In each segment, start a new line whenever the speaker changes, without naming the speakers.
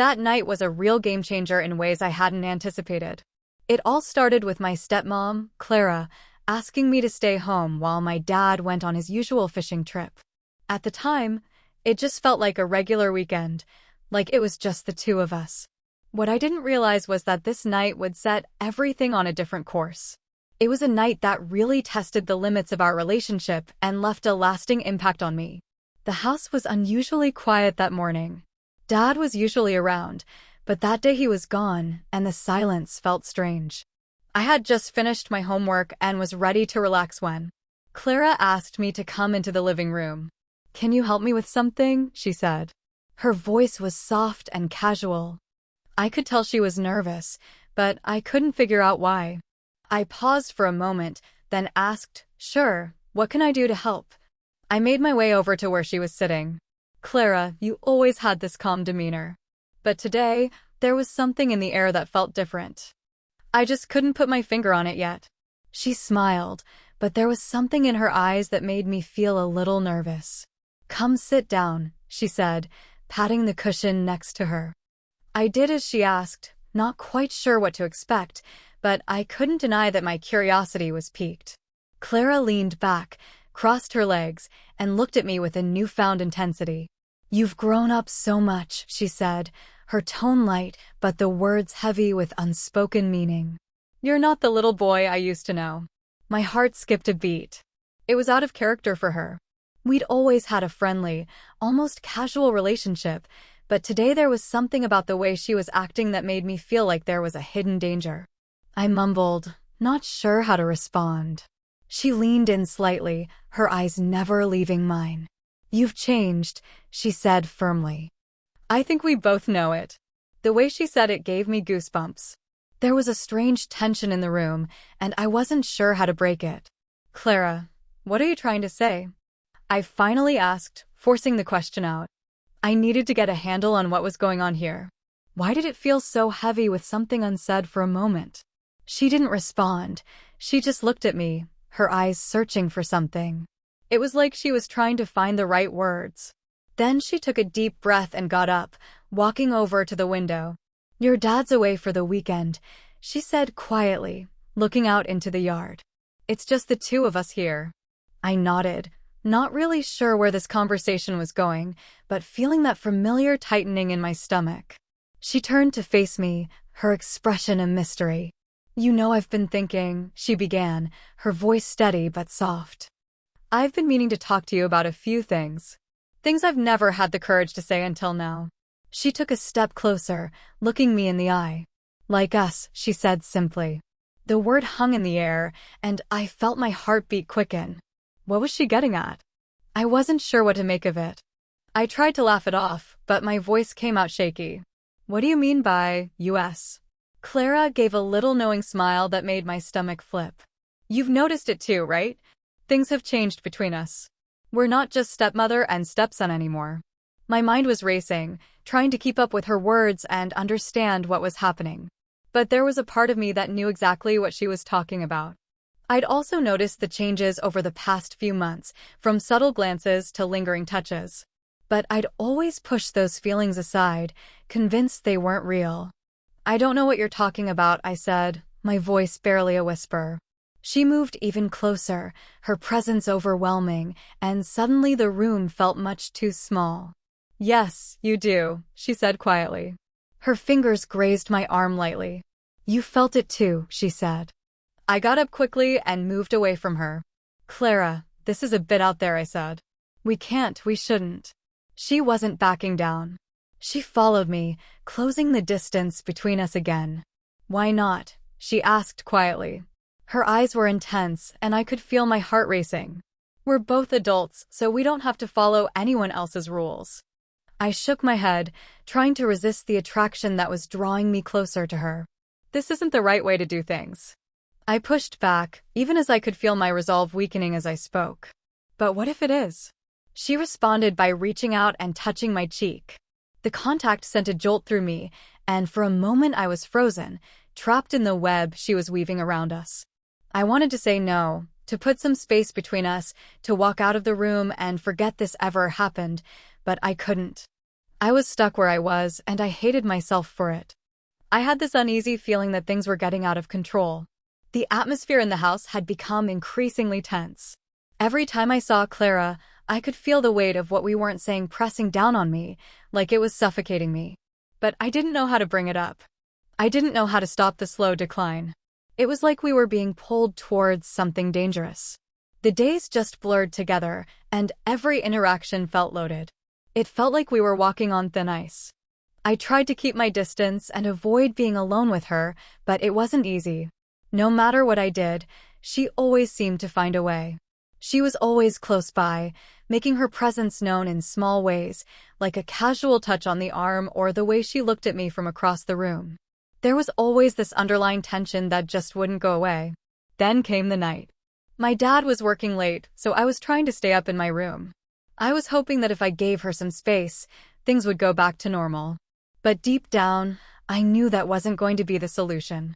That night was a real game changer in ways I hadn't anticipated. It all started with my stepmom, Clara, asking me to stay home while my dad went on his usual fishing trip. At the time, it just felt like a regular weekend, like it was just the two of us. What I didn't realize was that this night would set everything on a different course. It was a night that really tested the limits of our relationship and left a lasting impact on me. The house was unusually quiet that morning. Dad was usually around, but that day he was gone, and the silence felt strange. I had just finished my homework and was ready to relax when Clara asked me to come into the living room. "Can you help me with something?" she said. Her voice was soft and casual. I could tell she was nervous, but I couldn't figure out why. I paused for a moment, then asked, "Sure, what can I do to help?" I made my way over to where she was sitting. "Clara, you always had this calm demeanor. But today, there was something in the air that felt different. I just couldn't put my finger on it yet." She smiled, but there was something in her eyes that made me feel a little nervous. "Come sit down," she said, patting the cushion next to her. I did as she asked, not quite sure what to expect, but I couldn't deny that my curiosity was piqued. Clara leaned back, crossed her legs, and looked at me with a newfound intensity. "You've grown up so much," she said, her tone light, but the words heavy with unspoken meaning. "You're not the little boy I used to know." My heart skipped a beat. It was out of character for her. We'd always had a friendly, almost casual relationship, but today there was something about the way she was acting that made me feel like there was a hidden danger. I mumbled, not sure how to respond. She leaned in slightly, her eyes never leaving mine. "You've changed," she said firmly. I think we both know it. The way she said it gave me goosebumps. There was a strange tension in the room, and I wasn't sure how to break it. "Clara, what are you trying to say?" I finally asked, forcing the question out. I needed to get a handle on what was going on here. Why did it feel so heavy with something unsaid for a moment? She didn't respond. She just looked at me, her eyes searching for something. It was like she was trying to find the right words. Then she took a deep breath and got up, walking over to the window. "Your dad's away for the weekend," she said quietly, looking out into the yard. "It's just the two of us here." I nodded, not really sure where this conversation was going, but feeling that familiar tightening in my stomach. She turned to face me, her expression a mystery. "You know, I've been thinking," she began, her voice steady but soft. "I've been meaning to talk to you about a few things. Things I've never had the courage to say until now." She took a step closer, looking me in the eye. "Like us," she said simply. The word hung in the air, and I felt my heartbeat quicken. What was she getting at? I wasn't sure what to make of it. I tried to laugh it off, but my voice came out shaky. "What do you mean by US?" Clara gave a little knowing smile that made my stomach flip. "You've noticed it too, right? Things have changed between us. We're not just stepmother and stepson anymore." My mind was racing, trying to keep up with her words and understand what was happening. But there was a part of me that knew exactly what she was talking about. I'd also noticed the changes over the past few months, from subtle glances to lingering touches. But I'd always pushed those feelings aside, convinced they weren't real. "I don't know what you're talking about," I said, my voice barely a whisper. She moved even closer, her presence overwhelming, and suddenly the room felt much too small. "Yes, you do," she said quietly. Her fingers grazed my arm lightly. "You felt it too," she said. I got up quickly and moved away from her. "Clara, this is a bit out there," I said. We shouldn't." She wasn't backing down. She followed me, closing the distance between us again. "Why not?" she asked quietly. Her eyes were intense, and I could feel my heart racing. "We're both adults, so we don't have to follow anyone else's rules." I shook my head, trying to resist the attraction that was drawing me closer to her. "This isn't the right way to do things." I pushed back, even as I could feel my resolve weakening as I spoke. "But what if it is?" She responded by reaching out and touching my cheek. The contact sent a jolt through me, and for a moment I was frozen, trapped in the web she was weaving around us. I wanted to say no, to put some space between us, to walk out of the room and forget this ever happened, but I couldn't. I was stuck where I was, and I hated myself for it. I had this uneasy feeling that things were getting out of control. The atmosphere in the house had become increasingly tense. Every time I saw Clara, I could feel the weight of what we weren't saying pressing down on me, like it was suffocating me. But I didn't know how to bring it up. I didn't know how to stop the slow decline. It was like we were being pulled towards something dangerous. The days just blurred together, and every interaction felt loaded. It felt like we were walking on thin ice. I tried to keep my distance and avoid being alone with her, but it wasn't easy. No matter what I did, she always seemed to find a way. She was always close by, making her presence known in small ways, like a casual touch on the arm or the way she looked at me from across the room. There was always this underlying tension that just wouldn't go away. Then came the night. My dad was working late, so I was trying to stay up in my room. I was hoping that if I gave her some space, things would go back to normal. But deep down, I knew that wasn't going to be the solution.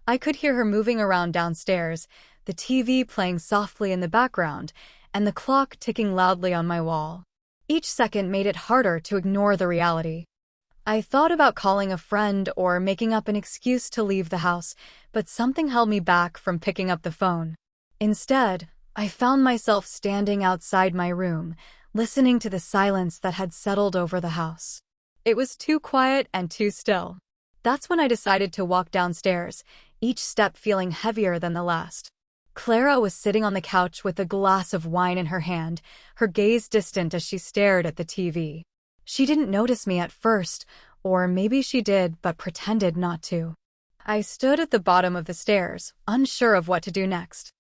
I could hear her moving around downstairs, the TV playing softly in the background, and the clock ticking loudly on my wall. Each second made it harder to ignore the reality. I thought about calling a friend or making up an excuse to leave the house, but something held me back from picking up the phone. Instead, I found myself standing outside my room, listening to the silence that had settled over the house. It was too quiet and too still. That's when I decided to walk downstairs, each step feeling heavier than the last. Clara was sitting on the couch with a glass of wine in her hand, her gaze distant as she stared at the TV. She didn't notice me at first, or maybe she did but pretended not to. I stood at the bottom of the stairs, unsure of what to do next.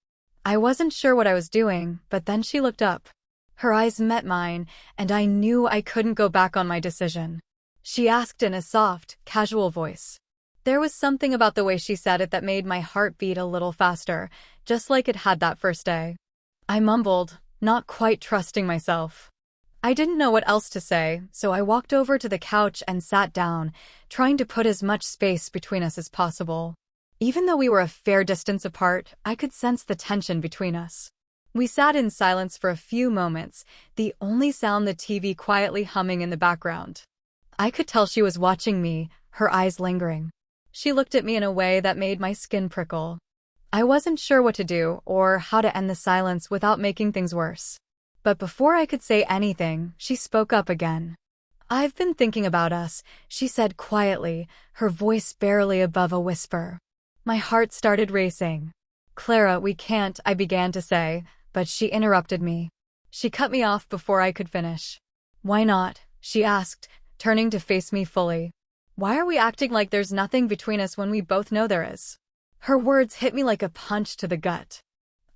I wasn't sure what I was doing, but then she looked up. Her eyes met mine, and I knew I couldn't go back on my decision. She asked in a soft, casual voice. There was something about the way she said it that made my heart beat a little faster, just like it had that first day. I mumbled, not quite trusting myself. I didn't know what else to say, so I walked over to the couch and sat down, trying to put as much space between us as possible. Even though we were a fair distance apart, I could sense the tension between us. We sat in silence for a few moments, the only sound the TV quietly humming in the background. I could tell she was watching me, her eyes lingering. She looked at me in a way that made my skin prickle. I wasn't sure what to do or how to end the silence without making things worse. But before I could say anything, she spoke up again. "I've been thinking about us," she said quietly, her voice barely above a whisper. My heart started racing. "Clara, we can't," I began to say, but she interrupted me. She cut me off before I could finish. "Why not?" she asked, turning to face me fully. "Why are we acting like there's nothing between us when we both know there is?" Her words hit me like a punch to the gut.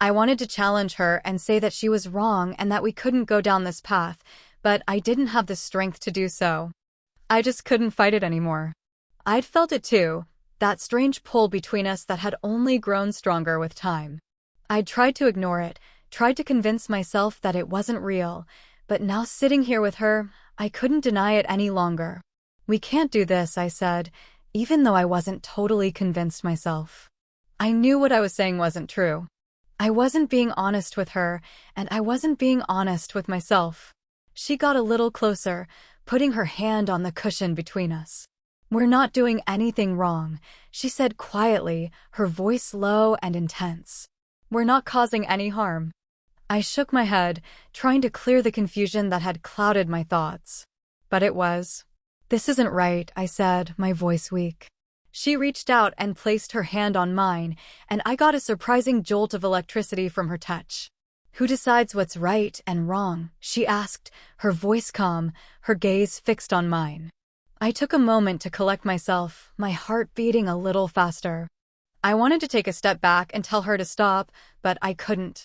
I wanted to challenge her and say that she was wrong and that we couldn't go down this path, but I didn't have the strength to do so. I just couldn't fight it anymore. I'd felt it too, that strange pull between us that had only grown stronger with time. I'd tried to ignore it, tried to convince myself that it wasn't real, but now sitting here with her, I couldn't deny it any longer. "We can't do this," I said, even though I wasn't totally convinced myself. I knew what I was saying wasn't true. I wasn't being honest with her, and I wasn't being honest with myself. She got a little closer, putting her hand on the cushion between us. "We're not doing anything wrong," she said quietly, her voice low and intense. "We're not causing any harm." I shook my head, trying to clear the confusion that had clouded my thoughts. But it was. "This isn't right," I said, my voice weak. She reached out and placed her hand on mine, and I got a surprising jolt of electricity from her touch. "Who decides what's right and wrong?" she asked, her voice calm, her gaze fixed on mine. I took a moment to collect myself, my heart beating a little faster. I wanted to take a step back and tell her to stop, but I couldn't.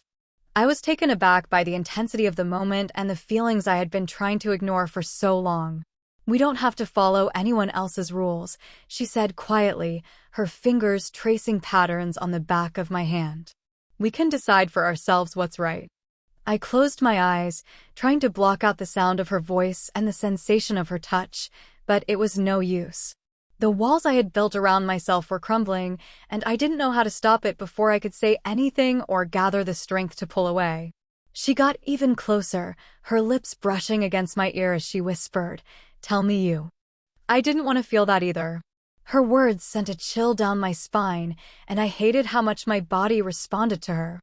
I was taken aback by the intensity of the moment and the feelings I had been trying to ignore for so long. "We don't have to follow anyone else's rules," she said quietly, her fingers tracing patterns on the back of my hand. "We can decide for ourselves what's right." I closed my eyes, trying to block out the sound of her voice and the sensation of her touch, but it was no use. The walls I had built around myself were crumbling, and I didn't know how to stop it before I could say anything or gather the strength to pull away. She got even closer, her lips brushing against my ear as she whispered, Tell me you. I didn't want to feel that either. Her words sent a chill down my spine, and I hated how much my body responded to her.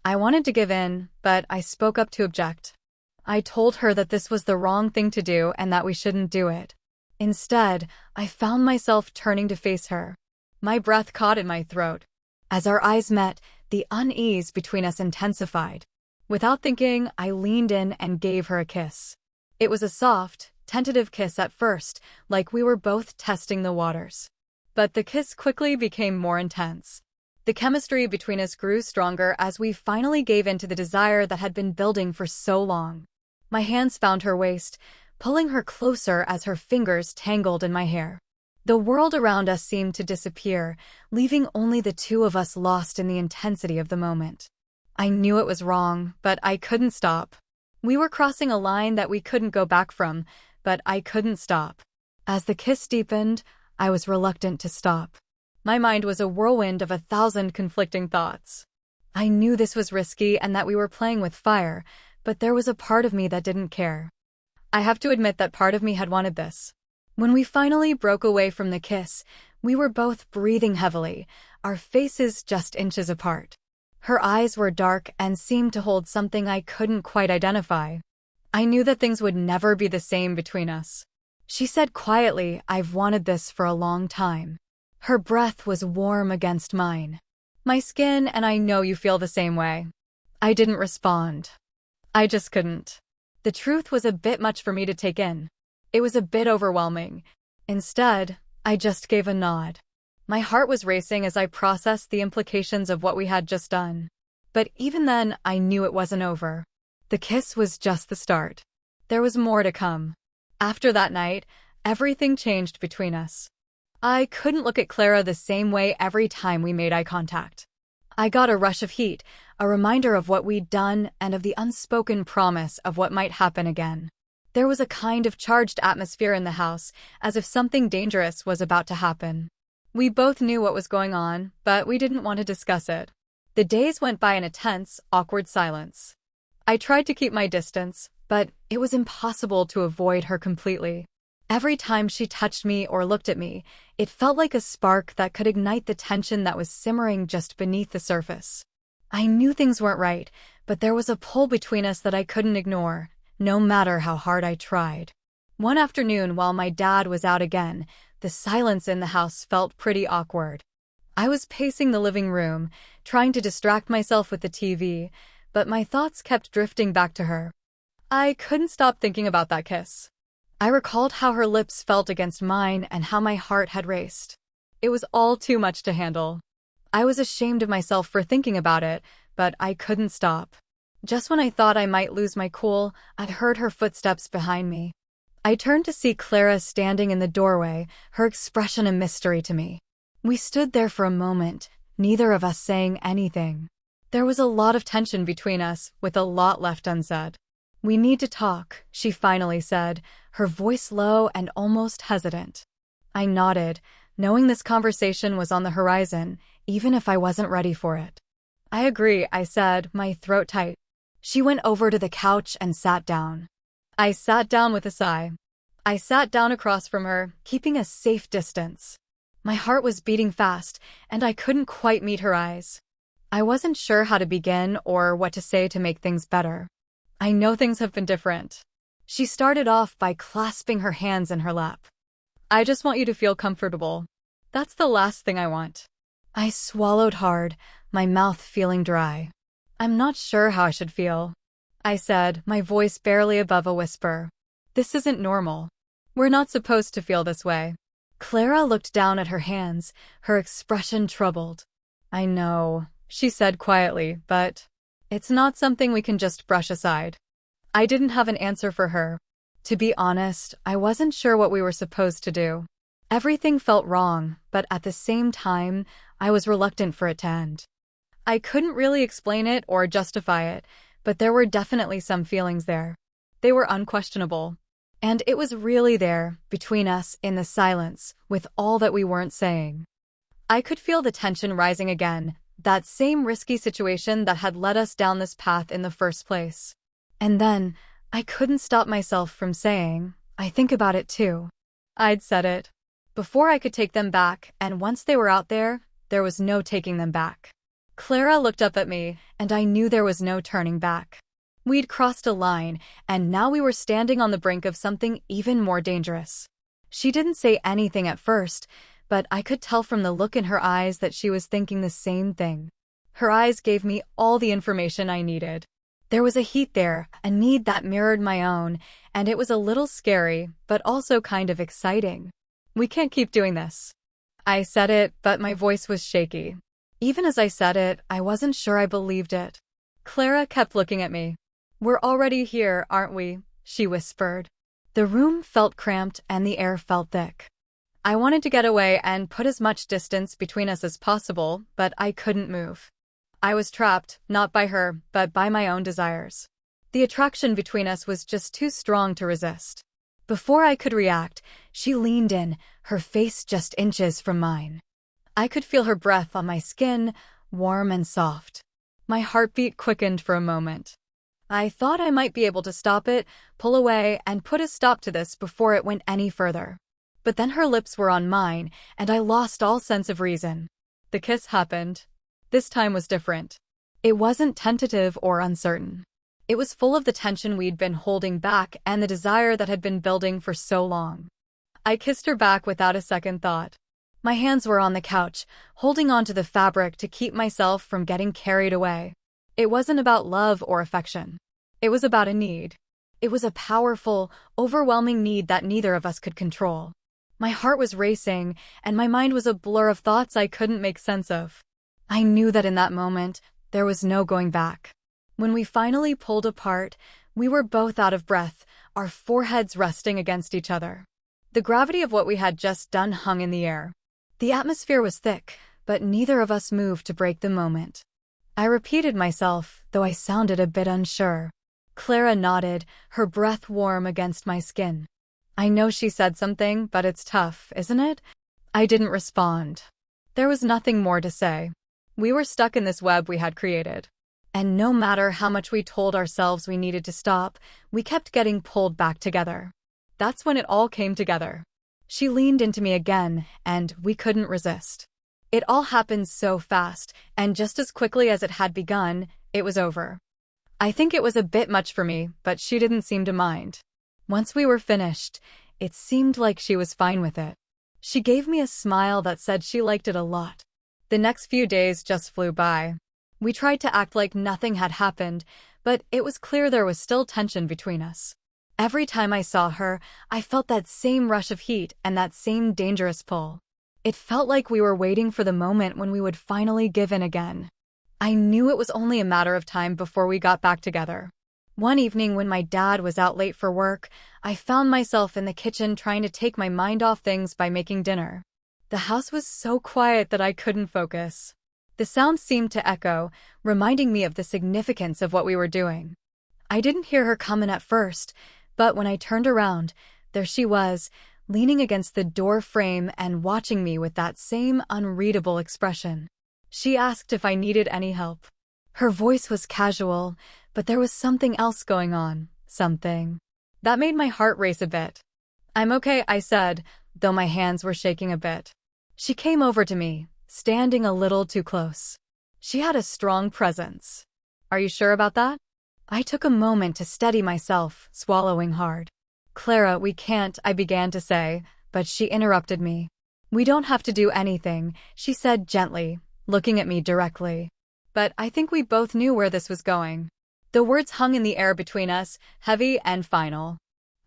I wanted to give in, but I spoke up to object. I told her that this was the wrong thing to do and that we shouldn't do it. Instead, I found myself turning to face her. My breath caught in my throat. As our eyes met, the unease between us intensified. Without thinking, I leaned in and gave her a kiss. It was a soft, tentative kiss at first, like we were both testing the waters. But the kiss quickly became more intense. The chemistry between us grew stronger as we finally gave in to the desire that had been building for so long. My hands found her waist, pulling her closer as her fingers tangled in my hair. The world around us seemed to disappear, leaving only the two of us lost in the intensity of the moment. I knew it was wrong, but I couldn't stop. We were crossing a line that we couldn't go back from, but I couldn't stop. As the kiss deepened, I was reluctant to stop. My mind was a whirlwind of 1,000 conflicting thoughts. I knew this was risky and that we were playing with fire, but there was a part of me that didn't care. I have to admit that part of me had wanted this. When we finally broke away from the kiss, we were both breathing heavily, our faces just inches apart. Her eyes were dark and seemed to hold something I couldn't quite identify. I knew that things would never be the same between us. She said quietly, "I've wanted this for a long time." Her breath was warm against mine. My skin, and I know you feel the same way. I didn't respond. I just couldn't. The truth was a bit much for me to take in. It was a bit overwhelming. Instead, I just gave a nod. My heart was racing as I processed the implications of what we had just done. But even then, I knew it wasn't over. The kiss was just the start. There was more to come. After that night, everything changed between us. I couldn't look at Clara the same way every time we made eye contact. I got a rush of heat, a reminder of what we'd done and of the unspoken promise of what might happen again. There was a kind of charged atmosphere in the house, as if something dangerous was about to happen. We both knew what was going on, but we didn't want to discuss it. The days went by in a tense, awkward silence. I tried to keep my distance, but it was impossible to avoid her completely. Every time she touched me or looked at me, it felt like a spark that could ignite the tension that was simmering just beneath the surface. I knew things weren't right, but there was a pull between us that I couldn't ignore, no matter how hard I tried. One afternoon, while my dad was out again, the silence in the house felt pretty awkward. I was pacing the living room, trying to distract myself with the TV, but my thoughts kept drifting back to her. I couldn't stop thinking about that kiss. I recalled how her lips felt against mine and how my heart had raced. It was all too much to handle. I was ashamed of myself for thinking about it, but I couldn't stop. Just when I thought I might lose my cool, I heard her footsteps behind me. I turned to see Clara standing in the doorway, her expression a mystery to me. We stood there for a moment, neither of us saying anything. There was a lot of tension between us, with a lot left unsaid. "We need to talk," she finally said, her voice low and almost hesitant. I nodded, knowing this conversation was on the horizon, even if I wasn't ready for it. "I agree," I said, my throat tight. She went over to the couch and sat down. I sat down with a sigh. I sat down across from her, keeping a safe distance. My heart was beating fast, and I couldn't quite meet her eyes. I wasn't sure how to begin or what to say to make things better. "I know things have been different." She started off by clasping her hands in her lap. "I just want you to feel comfortable. That's the last thing I want." I swallowed hard, my mouth feeling dry. "I'm not sure how I should feel," I said, my voice barely above a whisper. "This isn't normal. We're not supposed to feel this way." Clara looked down at her hands, her expression troubled. "I know," she said quietly, "but it's not something we can just brush aside." I didn't have an answer for her. To be honest, I wasn't sure what we were supposed to do. Everything felt wrong, but at the same time, I was reluctant for it to end. I couldn't really explain it or justify it, but there were definitely some feelings there. They were unquestionable. And it was really there, between us, in the silence, with all that we weren't saying. I could feel the tension rising again, that same risky situation that had led us down this path in the first place. And then, I couldn't stop myself from saying, I think about it too. I'd said it before I could take them back, and once they were out there, there was no taking them back. Clara looked up at me, and I knew there was no turning back. We'd crossed a line, and now we were standing on the brink of something even more dangerous. She didn't say anything at first, but I could tell from the look in her eyes that she was thinking the same thing. Her eyes gave me all the information I needed. There was a heat there, a need that mirrored my own, and it was a little scary, but also kind of exciting. We can't keep doing this. I said it, but my voice was shaky. Even as I said it, I wasn't sure I believed it. Clara kept looking at me. We're already here, aren't we? She whispered. The room felt cramped and the air felt thick. I wanted to get away and put as much distance between us as possible, but I couldn't move. I was trapped, not by her, but by my own desires. The attraction between us was just too strong to resist. Before I could react, she leaned in, her face just inches from mine. I could feel her breath on my skin, warm and soft. My heartbeat quickened for a moment. I thought I might be able to stop it, pull away, and put a stop to this before it went any further. But then her lips were on mine, and I lost all sense of reason. The kiss happened. This time was different. It wasn't tentative or uncertain. It was full of the tension we'd been holding back and the desire that had been building for so long. I kissed her back without a second thought. My hands were on the couch, holding onto the fabric to keep myself from getting carried away. It wasn't about love or affection. It was about a need. It was a powerful, overwhelming need that neither of us could control. My heart was racing, and my mind was a blur of thoughts I couldn't make sense of. I knew that in that moment, there was no going back. When we finally pulled apart, we were both out of breath, our foreheads resting against each other. The gravity of what we had just done hung in the air. The atmosphere was thick, but neither of us moved to break the moment. I repeated myself, though I sounded a bit unsure. Clara nodded, her breath warm against my skin. I know she said something, but it's tough, isn't it? I didn't respond. There was nothing more to say. We were stuck in this web we had created. And no matter how much we told ourselves we needed to stop, we kept getting pulled back together. That's when it all came together. She leaned into me again, and we couldn't resist. It all happened so fast, and just as quickly as it had begun, it was over. I think it was a bit much for me, but she didn't seem to mind. Once we were finished, it seemed like she was fine with it. She gave me a smile that said she liked it a lot. The next few days just flew by. We tried to act like nothing had happened, but it was clear there was still tension between us. Every time I saw her, I felt that same rush of heat and that same dangerous pull. It felt like we were waiting for the moment when we would finally give in again. I knew it was only a matter of time before we got back together. One evening when my dad was out late for work, I found myself in the kitchen trying to take my mind off things by making dinner. The house was so quiet that I couldn't focus. The sound seemed to echo, reminding me of the significance of what we were doing. I didn't hear her come in at first, but when I turned around, there she was, leaning against the door frame and watching me with that same unreadable expression. She asked if I needed any help. Her voice was casual, but there was something else going on, something that made my heart race a bit. "I'm okay," I said, though my hands were shaking a bit. She came over to me, standing a little too close. She had a strong presence. "Are you sure about that?" I took a moment to steady myself, swallowing hard. "Clara, we can't," I began to say, but she interrupted me. "We don't have to do anything," she said gently, looking at me directly. But I think we both knew where this was going. The words hung in the air between us, heavy and final.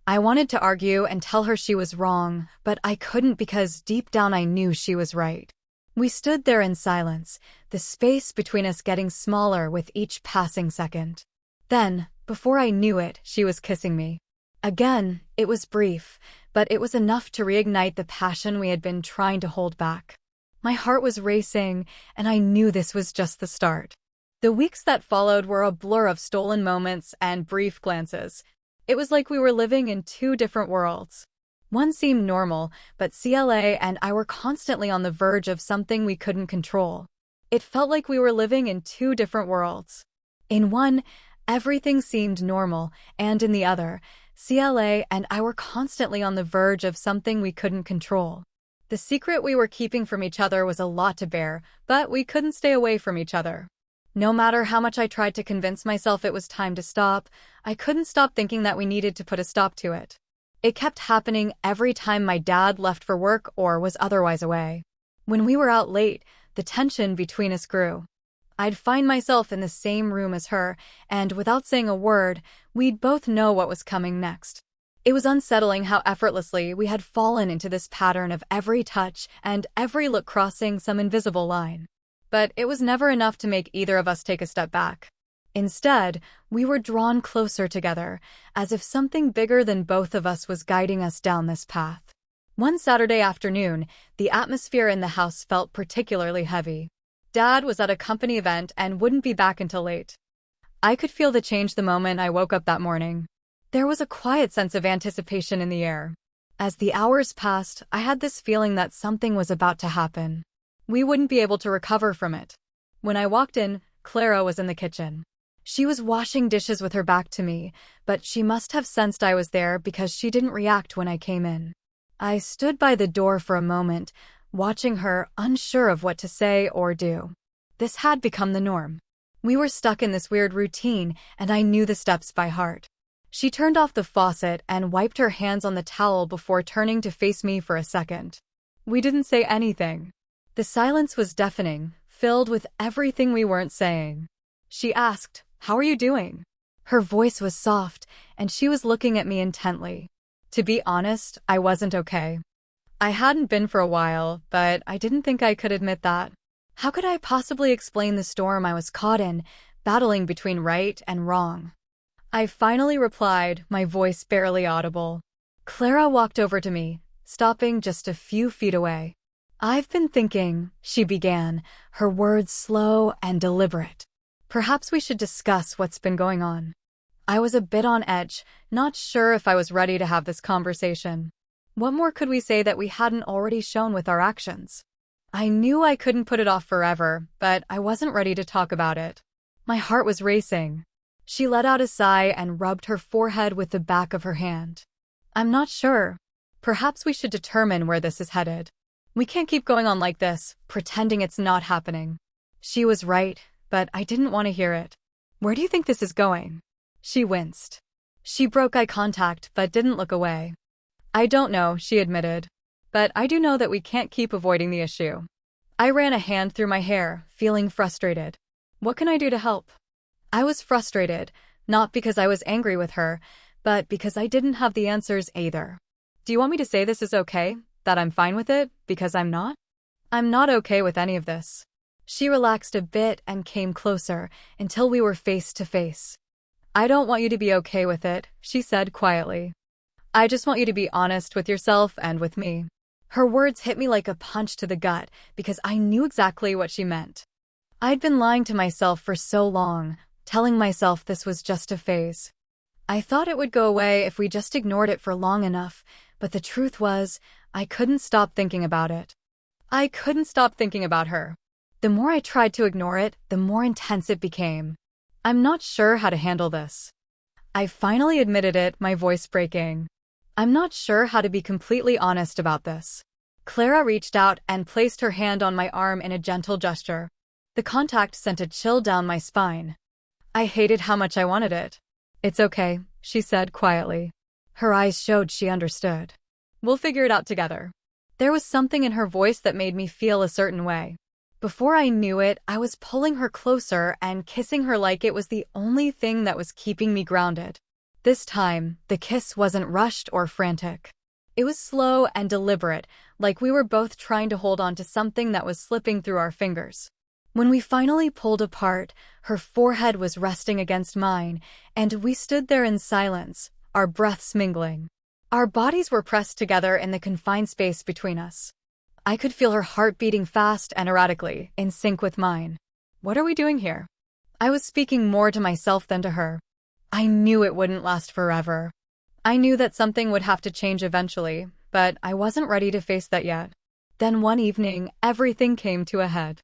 I wanted to argue and tell her she was wrong, but I couldn't because deep down I knew she was right. We stood there in silence, the space between us getting smaller with each passing second. Then, before I knew it, she was kissing me. Again, it was brief, but it was enough to reignite the passion we had been trying to hold back. My heart was racing, and I knew this was just the start. The weeks that followed were a blur of stolen moments and brief glances. It was like we were living in two different worlds. One seemed normal, but CLA and I were constantly on the verge of something we couldn't control. It felt like we were living in two different worlds. In one, everything seemed normal, and in the other, CLA and I were constantly on the verge of something we couldn't control. The secret we were keeping from each other was a lot to bear, but we couldn't stay away from each other. No matter how much I tried to convince myself it was time to stop, I couldn't stop thinking that we needed to put a stop to it. It kept happening every time my dad left for work or was otherwise away. When we were out late, the tension between us grew. I'd find myself in the same room as her, and without saying a word, we'd both know what was coming next. It was unsettling how effortlessly we had fallen into this pattern of every touch and every look crossing some invisible line. But it was never enough to make either of us take a step back. Instead, we were drawn closer together, as if something bigger than both of us was guiding us down this path. One Saturday afternoon, the atmosphere in the house felt particularly heavy. Dad was at a company event and wouldn't be back until late. I could feel the change the moment I woke up that morning. There was a quiet sense of anticipation in the air. As the hours passed, I had this feeling that something was about to happen. We wouldn't be able to recover from it. When I walked in, Clara was in the kitchen. She was washing dishes with her back to me, but she must have sensed I was there because she didn't react when I came in. I stood by the door for a moment, watching her, unsure of what to say or do. This had become the norm. We were stuck in this weird routine, and I knew the steps by heart. She turned off the faucet and wiped her hands on the towel before turning to face me for a second. We didn't say anything. The silence was deafening, filled with everything we weren't saying. She asked, "How are you doing?" Her voice was soft, and she was looking at me intently. To be honest, I wasn't okay. I hadn't been for a while, but I didn't think I could admit that. How could I possibly explain the storm I was caught in, battling between right and wrong? I finally replied, my voice barely audible. Clara walked over to me, stopping just a few feet away. "I've been thinking," she began, her words slow and deliberate. "Perhaps we should discuss what's been going on." I was a bit on edge, not sure if I was ready to have this conversation. What more could we say that we hadn't already shown with our actions? I knew I couldn't put it off forever, but I wasn't ready to talk about it. My heart was racing. She let out a sigh and rubbed her forehead with the back of her hand. "I'm not sure. Perhaps we should determine where this is headed. We can't keep going on like this, pretending it's not happening." She was right, but I didn't want to hear it. "Where do you think this is going?" She winced. She broke eye contact but didn't look away. "I don't know," she admitted. "But I do know that we can't keep avoiding the issue." I ran a hand through my hair, feeling frustrated. What can I do to help? I was frustrated, not because I was angry with her, but because I didn't have the answers either. "Do you want me to say this is okay? That I'm fine with it, because I'm not?" "I'm not okay with any of this." She relaxed a bit and came closer, until we were face to face. "I don't want you to be okay with it," she said quietly. "I just want you to be honest with yourself and with me." Her words hit me like a punch to the gut, because I knew exactly what she meant. I'd been lying to myself for so long, telling myself this was just a phase. I thought it would go away if we just ignored it for long enough, but the truth was, I couldn't stop thinking about it. I couldn't stop thinking about her. The more I tried to ignore it, the more intense it became. "I'm not sure how to handle this." I finally admitted it, my voice breaking. "I'm not sure how to be completely honest about this." Clara reached out and placed her hand on my arm in a gentle gesture. The contact sent a chill down my spine. I hated how much I wanted it. "It's okay," she said quietly. Her eyes showed she understood. "We'll figure it out together." There was something in her voice that made me feel a certain way. Before I knew it, I was pulling her closer and kissing her like it was the only thing that was keeping me grounded. This time, the kiss wasn't rushed or frantic. It was slow and deliberate, like we were both trying to hold on to something that was slipping through our fingers. When we finally pulled apart, her forehead was resting against mine, and we stood there in silence, our breaths mingling. Our bodies were pressed together in the confined space between us. I could feel her heart beating fast and erratically, in sync with mine. "What are we doing here?" I was speaking more to myself than to her. I knew it wouldn't last forever. I knew that something would have to change eventually, but I wasn't ready to face that yet. Then one evening, everything came to a head.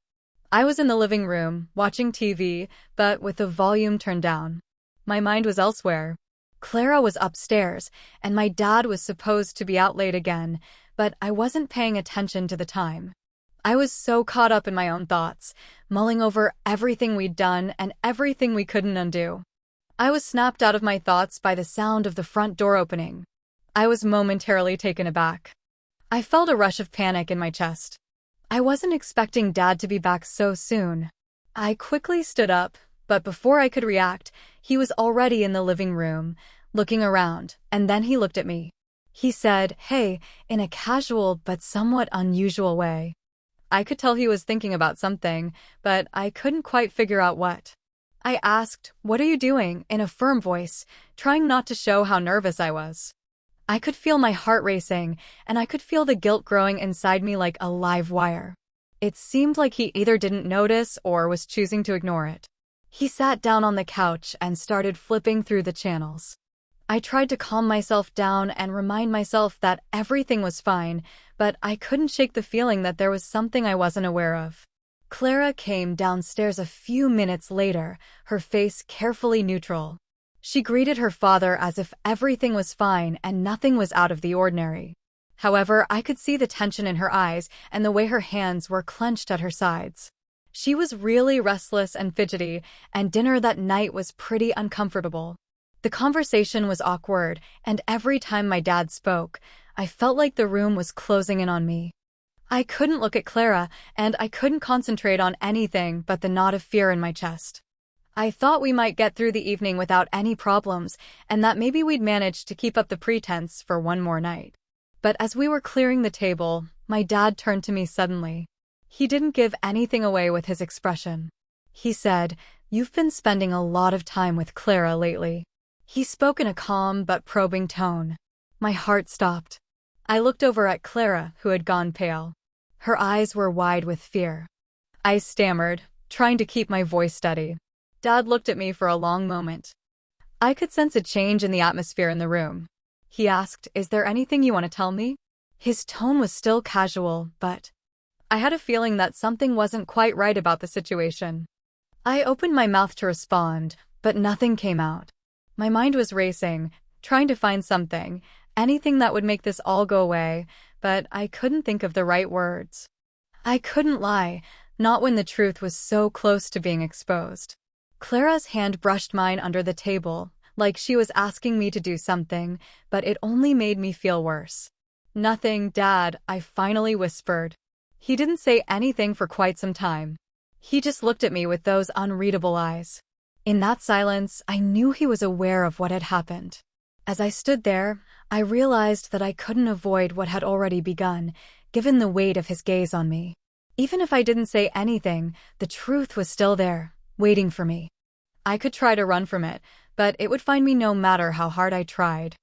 I was in the living room, watching TV, but with the volume turned down. My mind was elsewhere. Clara was upstairs, and my dad was supposed to be out late again, but I wasn't paying attention to the time. I was so caught up in my own thoughts, mulling over everything we'd done and everything we couldn't undo. I was snapped out of my thoughts by the sound of the front door opening. I was momentarily taken aback. I felt a rush of panic in my chest. I wasn't expecting Dad to be back so soon. I quickly stood up, but before I could react, he was already in the living room, looking around, and then he looked at me. He said, "Hey," in a casual but somewhat unusual way. I could tell he was thinking about something, but I couldn't quite figure out what. I asked, "What are you doing?" in a firm voice, trying not to show how nervous I was. I could feel my heart racing, and I could feel the guilt growing inside me like a live wire. It seemed like he either didn't notice or was choosing to ignore it. He sat down on the couch and started flipping through the channels. I tried to calm myself down and remind myself that everything was fine, but I couldn't shake the feeling that there was something I wasn't aware of. Clara came downstairs a few minutes later, her face carefully neutral. She greeted her father as if everything was fine and nothing was out of the ordinary. However, I could see the tension in her eyes and the way her hands were clenched at her sides. She was really restless and fidgety, and dinner that night was pretty uncomfortable. The conversation was awkward, and every time my dad spoke, I felt like the room was closing in on me. I couldn't look at Clara, and I couldn't concentrate on anything but the knot of fear in my chest. I thought we might get through the evening without any problems, and that maybe we'd manage to keep up the pretense for one more night. But as we were clearing the table, my dad turned to me suddenly. He didn't give anything away with his expression. He said, "You've been spending a lot of time with Clara lately." He spoke in a calm but probing tone. My heart stopped. I looked over at Clara, who had gone pale. Her eyes were wide with fear. I stammered, trying to keep my voice steady. Dad looked at me for a long moment. I could sense a change in the atmosphere in the room. He asked, "Is there anything you want to tell me?" His tone was still casual, but I had a feeling that something wasn't quite right about the situation. I opened my mouth to respond, but nothing came out. My mind was racing, trying to find something, anything that would make this all go away, but I couldn't think of the right words. I couldn't lie, not when the truth was so close to being exposed. Clara's hand brushed mine under the table, like she was asking me to do something, but it only made me feel worse. "Nothing, Dad," I finally whispered. He didn't say anything for quite some time. He just looked at me with those unreadable eyes. In that silence, I knew he was aware of what had happened. As I stood there, I realized that I couldn't avoid what had already begun, given the weight of his gaze on me. Even if I didn't say anything, the truth was still there, waiting for me. I could try to run from it, but it would find me no matter how hard I tried.